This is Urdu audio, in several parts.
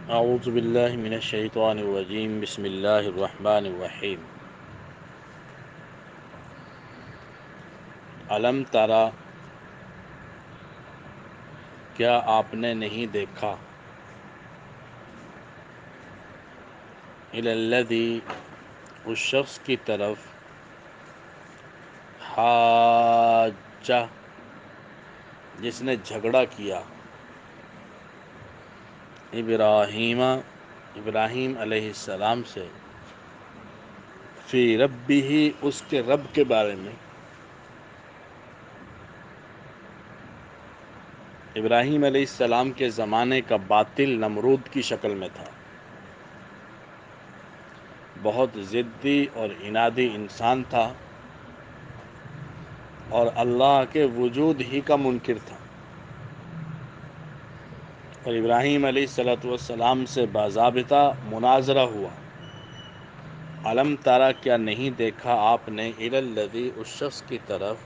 اعوذ باللہ من الشیطان الرجیم بسم اللہ الرحمن الرحیم علم ترى کیا آپ نے نہیں دیکھا الی الذی اس شخص کی طرف حاجہ جس نے جھگڑا کیا ابراہیم علیہ السلام سے فی ربہ اس کے رب کے بارے میں ابراہیم علیہ السلام کے زمانے کا باطل نمرود کی شکل میں تھا، بہت ضدی اور عنادی انسان تھا اور اللہ کے وجود ہی کا منکر تھا، اور ابراہیم علیہ السلام سے باضابطہ مناظرہ ہوا۔ علم تارا کیا نہیں دیکھا آپ نے الی الذی اس شخص کی طرف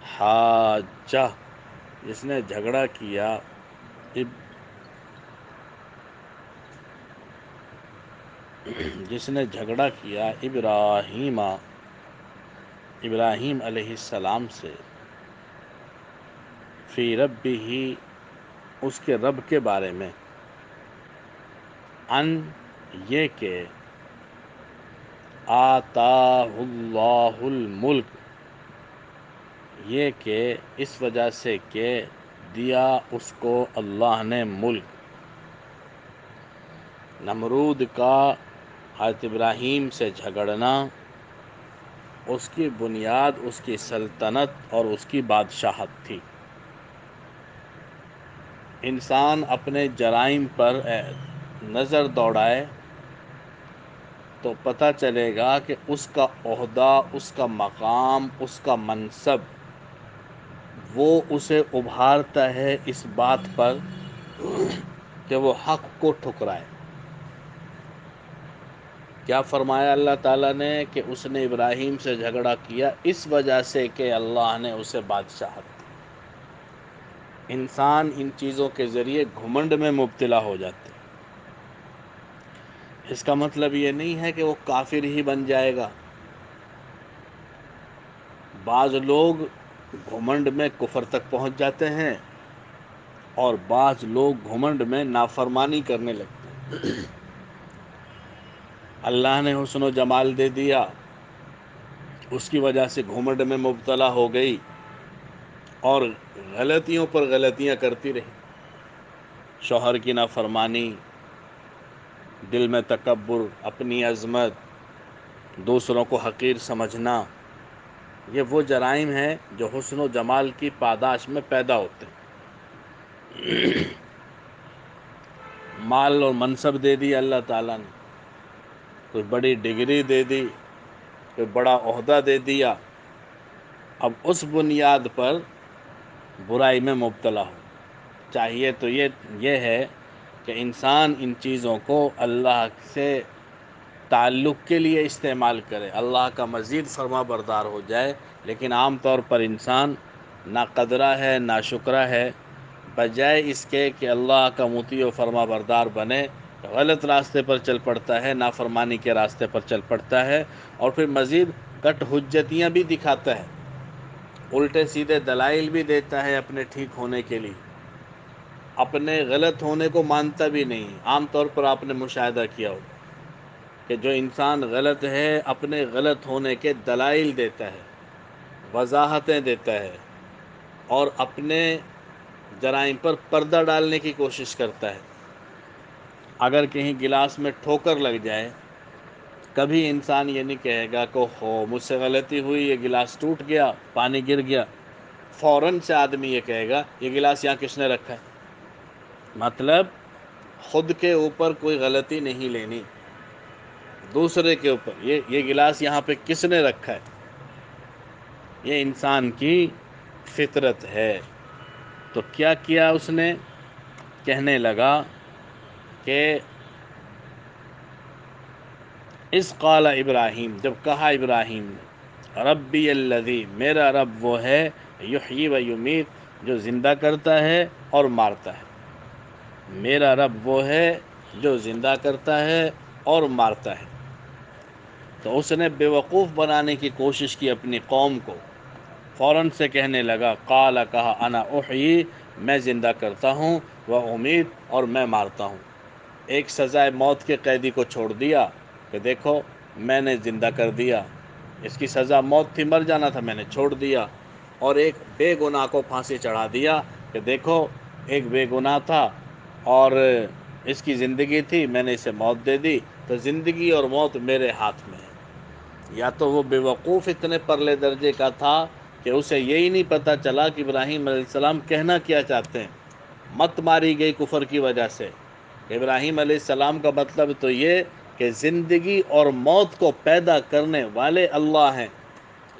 حاجہ جس نے جھگڑا کیا ابراہیم علیہ السلام سے فی ربہ اس کے رب کے بارے میں ان یہ کہ آتاہ اللہ الملک یہ کہ اس وجہ سے کہ دیا اس کو اللہ نے ملک۔ نمرود کا حضرت ابراہیم سے جھگڑنا اس کی بنیاد اس کی سلطنت اور اس کی بادشاہت تھی۔ انسان اپنے جرائم پر نظر دوڑائے تو پتہ چلے گا کہ اس کا عہدہ، اس کا مقام، اس کا منصب وہ اسے ابھارتا ہے اس بات پر کہ وہ حق کو ٹھکرائے۔ کیا فرمایا اللہ تعالیٰ نے کہ اس نے ابراہیم سے جھگڑا کیا اس وجہ سے کہ اللہ نے اسے بادشاہت دی۔ انسان ان چیزوں کے ذریعے گھمنڈ میں مبتلا ہو جاتے ہیں۔ اس کا مطلب یہ نہیں ہے کہ وہ کافر ہی بن جائے گا۔ بعض لوگ گھمنڈ میں کفر تک پہنچ جاتے ہیں اور بعض لوگ گھمنڈ میں نافرمانی کرنے لگتے ہیں۔ اللہ نے حسن و جمال دے دیا، اس کی وجہ سے گھمنڈ میں مبتلا ہو گئی اور غلطیوں پر غلطیاں کرتی رہی۔ شوہر کی نافرمانی، دل میں تکبر، اپنی عظمت، دوسروں کو حقیر سمجھنا، یہ وہ جرائم ہیں جو حسن و جمال کی پاداش میں پیدا ہوتے ہیں۔ مال اور منصب دے دی اللہ تعالیٰ نے، کوئی بڑی ڈگری دے دی، کوئی بڑا عہدہ دے دیا، اب اس بنیاد پر برائی میں مبتلا ہو۔ چاہیے تو یہ ہے کہ انسان ان چیزوں کو اللہ سے تعلق کے لیے استعمال کرے، اللہ کا مزید فرما بردار ہو جائے، لیکن عام طور پر انسان نا قدرہ ہے، نا شکرہ ہے، بجائے اس کے کہ اللہ کا مطیع و فرما بردار بنے غلط راستے پر چل پڑتا ہے، نافرمانی کے راستے پر چل پڑتا ہے، اور پھر مزید کٹ حجتیاں بھی دکھاتا ہے، الٹے سیدھے دلائل بھی دیتا ہے اپنے ٹھیک ہونے کے لیے، اپنے غلط ہونے کو مانتا بھی نہیں۔ عام طور پر آپ نے مشاہدہ کیا ہو کہ جو انسان غلط ہے اپنے غلط ہونے کے دلائل دیتا ہے، وضاحتیں دیتا ہے، اور اپنے جرائم پر پردہ ڈالنے کی کوشش کرتا ہے۔ اگر کہیں گلاس میں ٹھوکر لگ جائے، کبھی انسان یہ نہیں کہے گا کہ مجھ سے غلطی ہوئی، یہ گلاس ٹوٹ گیا، پانی گر گیا۔ فوراً سے آدمی یہ کہے گا یہ گلاس یہاں کس نے رکھا ہے؟ مطلب خود کے اوپر کوئی غلطی نہیں لینی، دوسرے کے اوپر یہ گلاس یہاں پہ کس نے رکھا ہے؟ یہ انسان کی فطرت ہے۔ تو کیا کیا اس نے؟ کہنے لگا کہ اذ قال ابراہیم، جب کہا ابراہیم نے، ربی الذی، میرا رب وہ ہے، یحیی و یمیت، جو زندہ کرتا ہے اور مارتا ہے۔ میرا رب وہ ہے جو زندہ کرتا ہے اور مارتا ہے۔ تو اس نے بیوقوف بنانے کی کوشش کی اپنی قوم کو، فوراً سے کہنے لگا، قال کہا، انا احیی، میں زندہ کرتا ہوں، و امید، اور میں مارتا ہوں۔ ایک سزائے موت کے قیدی کو چھوڑ دیا کہ دیکھو میں نے زندہ کر دیا، اس کی سزا موت تھی، مر جانا تھا، میں نے چھوڑ دیا۔ اور ایک بے گناہ کو پھانسی چڑھا دیا کہ دیکھو ایک بے گناہ تھا اور اس کی زندگی تھی، میں نے اسے موت دے دی، تو زندگی اور موت میرے ہاتھ میں ہے۔ یا تو وہ بیوقوف اتنے پرلے درجے کا تھا کہ اسے یہی نہیں پتہ چلا کہ ابراہیم علیہ السلام کہنا کیا چاہتے ہیں۔ مت ماری گئی کفر کی وجہ سے۔ ابراہیم علیہ السلام کا مطلب تو یہ کہ زندگی اور موت کو پیدا کرنے والے اللہ ہیں۔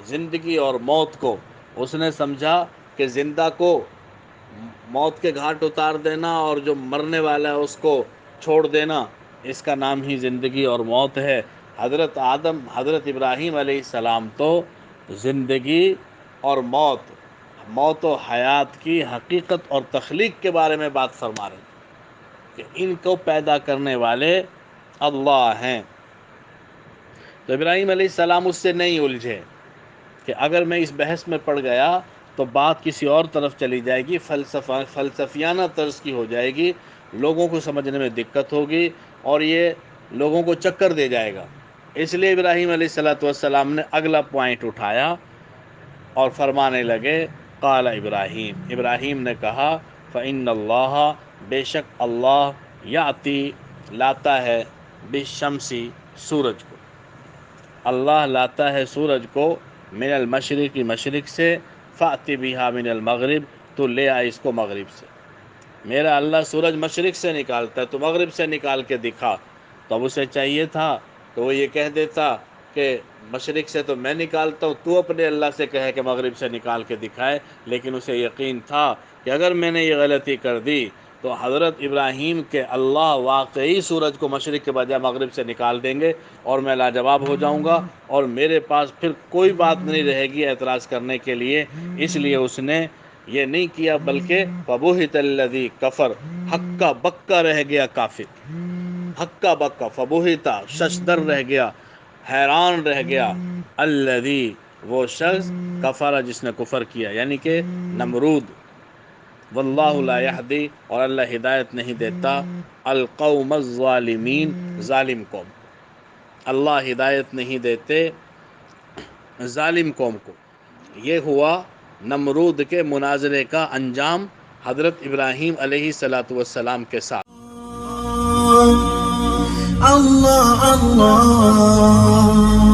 زندگی اور موت کو اس نے سمجھا کہ زندہ کو موت کے گھاٹ اتار دینا اور جو مرنے والا ہے اس کو چھوڑ دینا، اس کا نام ہی زندگی اور موت ہے۔ حضرت ابراہیم علیہ السلام تو زندگی اور موت و حیات کی حقیقت اور تخلیق کے بارے میں بات فرما رہے ہیں کہ ان کو پیدا کرنے والے اللہ ہیں۔ تو ابراہیم علیہ السلام اس سے نہیں الجھے کہ اگر میں اس بحث میں پڑ گیا تو بات کسی اور طرف چلی جائے گی، فلسفیانہ طرز کی ہو جائے گی، لوگوں کو سمجھنے میں دقت ہوگی اور یہ لوگوں کو چکر دے جائے گا۔ اس لیے ابراہیم علیہ السلام نے اگلا پوائنٹ اٹھایا اور فرمانے لگے، قال ابراہیم نے کہا، فإن اللہ، بے شک اللہ، یاتی، لاتا ہے، بالشمس، سورج کو، اللہ لاتا ہے سورج کو، من المشرق، مشرق سے، فأتی بہا من المغرب، تو لے آئے اس کو مغرب سے۔ میرا اللہ سورج مشرق سے نکالتا ہے تو مغرب سے نکال کے دکھا۔ تو اب اسے چاہیے تھا کہ وہ یہ کہہ دیتا کہ مشرق سے تو میں نکالتا ہوں، تو اپنے اللہ سے کہے کہ مغرب سے نکال کے دکھائے، لیکن اسے یقین تھا کہ اگر میں نے یہ غلطی کر دی تو حضرت ابراہیم کے اللہ واقعی سورج کو مشرق کے بجائے مغرب سے نکال دیں گے اور میں لاجواب ہو جاؤں گا اور میرے پاس پھر کوئی بات نہیں رہے گی اعتراض کرنے کے لیے۔ اس لیے اس نے یہ نہیں کیا، بلکہ فبہت الذی کفر، ہکا بکا رہ گیا کافر، ہکا بکا، فبہتا ششدر رہ گیا، حیران رہ گیا، الذی، وہ شخص، کفر، جس نے کفر کیا، یعنی کہ نمرود، واللہ لا یہدی، اور اللہ ہدایت نہیں دیتا، القوم الظالمین، ظالم قوم، اللہ ہدایت نہیں دیتے ظالم قوم کو۔ یہ ہوا نمرود کے مناظرے کا انجام حضرت ابراہیم علیہ السلام کے ساتھ۔ اللہ اللہ